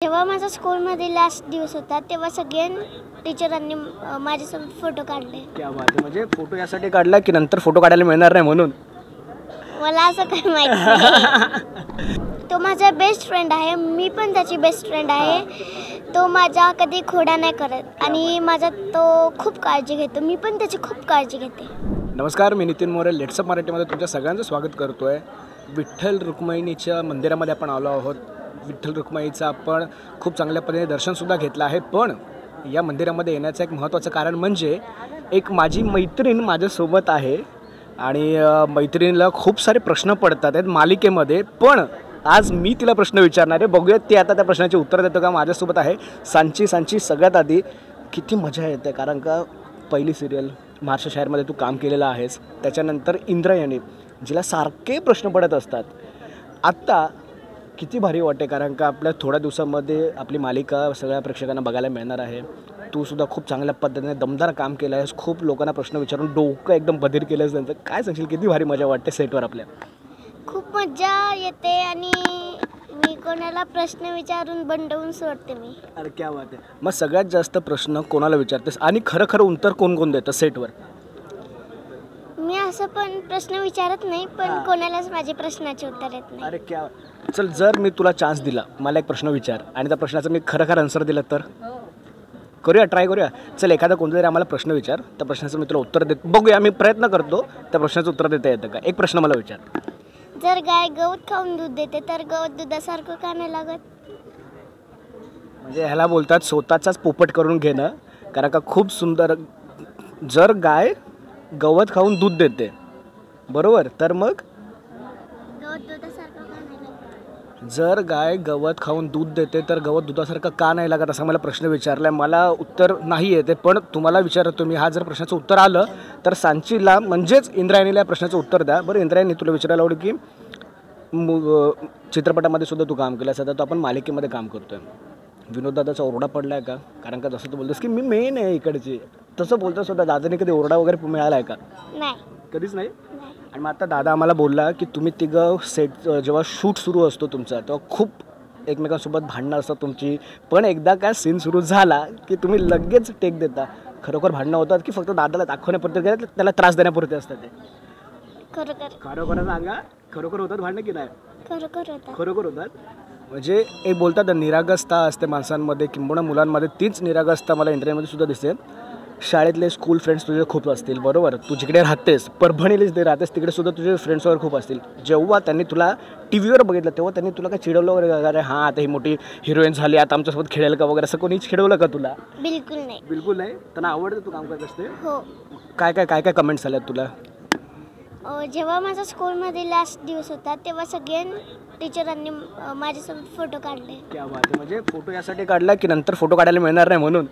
जेव्हा माझा स्कूलमध्ये लास्ट दिवस होता तेव्हा सगळ्या टीचरांनी माझ्यासोबत फोटो काढले. क्या बात आहे. म्हणजे फोटो यासाठी काढला की नंतर फोटो काढायला मिळणार नाही म्हणून? मला असं काही माहिती नाही. तो माझा बेस्ट फ्रेंड आहे, मी पण त्याची बेस्ट फ्रेंड आहे. तो माझा कधी खोडा नाही करत आणि माझा तो खूप काळजी घेतो, मी पण त्याची खूप काळजी घेते. नमस्कार, मी नितीन मोरे. लेट्सअप मराठीमध्ये तुमच्या सगळ्यांचं स्वागत करतो आहे. विठ्ठल रुक्मिणीच्या मंदिरामध्ये आपण आलो आहोत. विठ्ठल रुक्मिणीचं आपण खूप चांगल्या पद्धतीने दर्शनसुद्धा घेतलं आहे. पण या मंदिरामध्ये येण्याचं एक महत्त्वाचं कारण म्हणजे एक माझी मैत्रीण माझ्यासोबत आहे आणि मैत्रिणीला खूप सारे प्रश्न पडतात आहेत मालिकेमध्ये. पण आज मी तिला प्रश्न विचारणार आहे. बघूयात ती आता त्या प्रश्नाचे उत्तर देतो का. माझ्यासोबत आहे सांची. सगळ्यात आधी किती मजा येते, कारण का पहिली सिरियल महाराष्ट्र शायरमध्ये तू काम केलेलं आहेस. त्याच्यानंतर इंद्रायणी, जिला सारखे प्रश्न पडत असतात. आत्ता किती भारी वाटते, कारण का आपल्या थोड्या दिवसामध्ये आपली मालिका सगळ्या प्रेक्षकांना बघायला मिळणार आहे. तू सुद्धा खूप चांगल्या पद्धतीने दमदार काम केलं आहेस. खूप लोकांना प्रश्न विचारून डोकं एकदम बधीर केलं आहेस. त्यांचं काय सांगशील, किती भारी मजा वाटते सेटवर आपल्या? खूप मजा येते आणि मी कोणाला प्रश्न विचारून बंडवून सोडते मी. अरे क्या बात आहे. मग सगळ्यात जास्त प्रश्न कोणाला विचारतेस आणि खरं उत्तर कोण देतं सेटवर? मी असं पण प्रश्न विचारत नाही, पण कोणालाच माझे प्रश्नाचे उत्तर येत नाही. अरे क्या. चल, जर मी तुला चान्स दिला, मला एक प्रश्न विचार आणि त्या प्रश्नाचं मी खरं आन्सर दिलं तर? करूया, ट्राय करूया. चल, एखादा कोणता तरी आम्हाला प्रश्न विचार, त्या प्रश्नाचं मी तुला उत्तर देतो. बघूया, मी प्रयत्न करतो त्या प्रश्नाचं उत्तर देता येतं का. एक प्रश्न मला विचार. जर गाय गवत खाऊन दूध देते तर गवत दुधासारखं का नाही लागत? म्हणजे ह्याला बोलतात स्वतःचाच पोपट करून घेणं. कारण का खूप सुंदर. जर गाय गवत खाऊन दूध देते, बरोबर, तर मग गवत दुधासारखं का नाही लागत? जर गाय गवत खाऊन दूध देते तर गवत दुधासारखं का नाही लागत, असा मला प्रश्न विचारला. मला उत्तर नाही येते, पण तुम्हाला विचारतो मी. हा जर प्रश्नाचं उत्तर आलं तर सांचीला म्हणजेच इंद्रायणीला या प्रश्नाचं उत्तर द्या. बरं इंद्रायणी, तुला विचारायला आवडेल की चित्रपटामध्ये सुद्धा तू काम केलं, सध्या तो आपण मालिकेमध्ये काम करतोय. विनोददादाचा ओरडा पडला आहे का? कारण का जसं तू बोलतोस की मी मेन आहे इकडची, तसं बोलतो सुद्धा दादाने कधी ओरडा वगैरे मिळाला आहे का? नाही, कधीच नाही. आणि मग आता दादा आम्हाला बोलला की तुम्ही तिघं सेट जेव्हा शूट सुरू असतो तुमचा, तेव्हा खूप एकमेकांसोबत भांडणं असतात तुमची. पण एकदा काय सीन सुरू झाला की तुम्ही लगेच टेक देता. खरोखर भांडणं होतात की फक्त दादाला दाखवण्यापुरते, त्याला त्रास देण्यापुरते असतात ते? खरोखर सांगा, खरोखर होतात भांडणं की नाही? खरोखर होतात. म्हणजे एक बोलतात निरागसता असते माणसांमध्ये, किंबहुना मुलांमध्ये. तीच निरागसता मला इंटरव्ह्यूमध्ये सुद्धा दिसते. शाळेतले स्कूल फ्रेंड्स तुझे खूप असतील, बरोबर. तू जिकडे राहतेस, परभणीला जे राहतेस, तिकडे सुद्धा तुझे फ्रेंड्स वगैरे खूप असतील. जेव्हा त्यांनी तुला टी व्हीवर बघितलं तेव्हा त्यांनी तुला काय चिडवलं वगैरे? अरे हां, आता ही मोठी हिरोईन झाली, आता आमच्यासोबत खेळेल का वगैरे, असं कोणीच चिडवलं का तुला? बिलकुल नाही. बिलकुल नाही. त्यांना आवडतं तू काम करत असते? हो. काय कमेंट्स आल्यात तुला? जेव्हा माझा स्कूलमध्ये लास्ट दिवस होता तेव्हा सगळ्या टीचरांनी माझ्यासोबत फोटो काढले. क्या बात आहे. म्हणजे फोटो यासाठी काढला की नंतर फोटो काढायला मिळणार नाही म्हणून?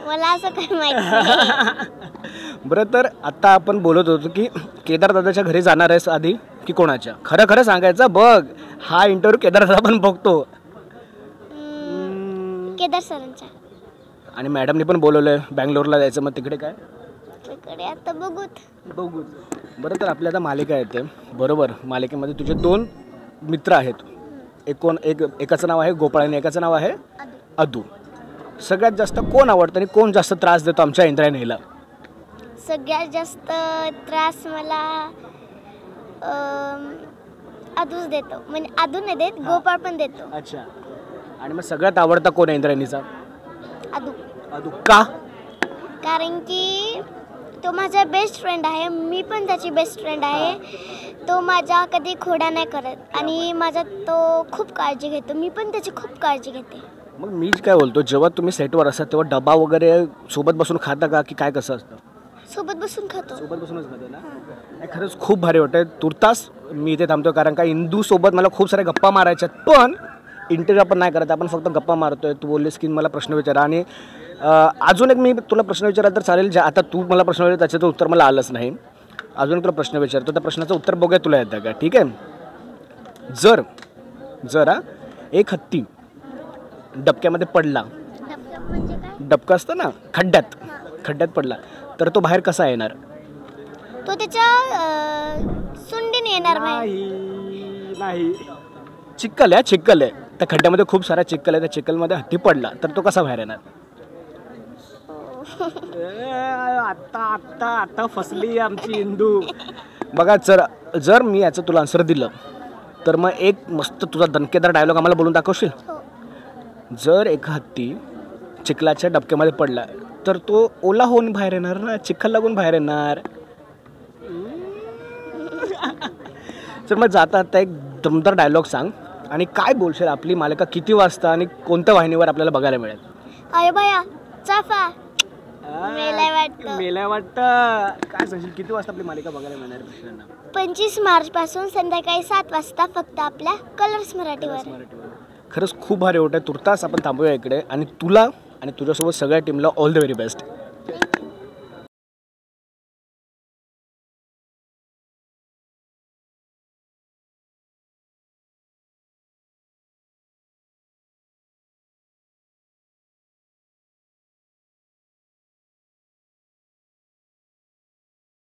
मला असं काही माहिती नाही. बरं, तर आत्ता आपण बोलत होतो की केदार दादाच्या घरी जाणार आहेस आधी की कोणाच्या? खरं सांगायचं. बघ, हा इंटरव्ह्यू केदार दादा पण बघतो. केदार सरांच्या. आणि मॅडमने पण बोलवलंय बँगलोरला जायचं. मग तिकडे काय? तिकडे आता बघूत. बरं, तर आपल्या आता मालिका येते, बरोबर. मालिकेमध्ये तुझे 2 मित्र आहेत. एकाचं नाव आहे गोपाळ आणि एकाचं नाव आहे अदू. सगळ्यात जास्त कोण आवडतं आणि कोण जास्त त्रास देतो आमच्या इंद्रायणीला? सगळ्यात जास्त त्रास मला अदूच देतो. म्हणजे अदू नाही देत, गोपाळ पण देतो. अच्छा. आणि मग सगळ्यात आवडता कोण आहे इंद्रायणीचा? अदू. का? कारण की तो माझा बेस्ट फ्रेंड आहे, मी पण त्याची बेस्ट फ्रेंड आहे. तो माझा कधी खोडा नाही करत आणि माझा तो खूप काळजी घेतो, मी पण त्याची खूप काळजी घेते. मग मी काय बोलतो, जेव्हा तुम्ही सेटवर असता तेव्हा डबा वगैरे सोबत बसून खाता का की काय, कसं असतं? सोबत बसून खातो. सोबत बसूनच खातो ना? खरंच खूप भारी वाटतं. तुर्तास मी इथे थांबतो, कारण का इंदूसोबत मला खूप साऱ्या गप्पा मारायच्यात, पण इंटरव्ह्यू आपण नाही करत, आपण फक्त गप्पा मारतोय. तू बोललीस की मला प्रश्न विचारा. आणि अजून एक मी तुला प्रश्न विचारला तर चालेल? आता तू मला प्रश्न विचार, त्याचं उत्तर मला आलंच नाही. अजून तुला प्रश्न विचारतो, त्या प्रश्नाचं उत्तर बघूया तुला येतं का? ठीक आहे. जर एक हत्ती डबक्यामध्ये पडला, डबका असतं ना, खड्ड्यात पडला, तर तो बाहेर कसा येणार? तो त्याच्या सुंडीने येणार. नाही, चिक्कल आहे. त्या खड्ड्यामध्ये खूप सारा चिखल आहे, त्या चिखलमध्ये हत्ती पडला तर तो कसा बाहेर येणार? आता आता आता फसली आमची इंदू. बघा जर मी याचं तुला आन्सर दिलं तर मग एक मस्त तुझा दणकेदार डायलॉग आम्हाला बोलून दाखवशील? हो. जर एक हत्ती चिखलाच्या डबक्यामध्ये पडला तर तो ओला होऊन बाहेर येणार ना, चिखल लागून बाहेर येणार. तर मग जाता आता एक दमदार डायलॉग सांग आणि काय बोलशील, आपली मालिका किती वाजता आणि कोणत्या वाहिनीवर आपल्याला बघायला मिळेल? अरे बया चाफा मेला वाटतं. काय सांगशील, किती वाजता आपली मालिका बघायला मिळणार प्रेक्षकांना? 25 मार्च पासून संध्याकाळी 7 वाजता फक्त आपल्या कलर्स मराठीवर. खरंच खूप भारी होत आहे. तुर्तास आपण थांबूया इकडे आणि तुला आणि तुझ्यासोबत सगळ्या टीमला ऑल द व्हेरी बेस्ट.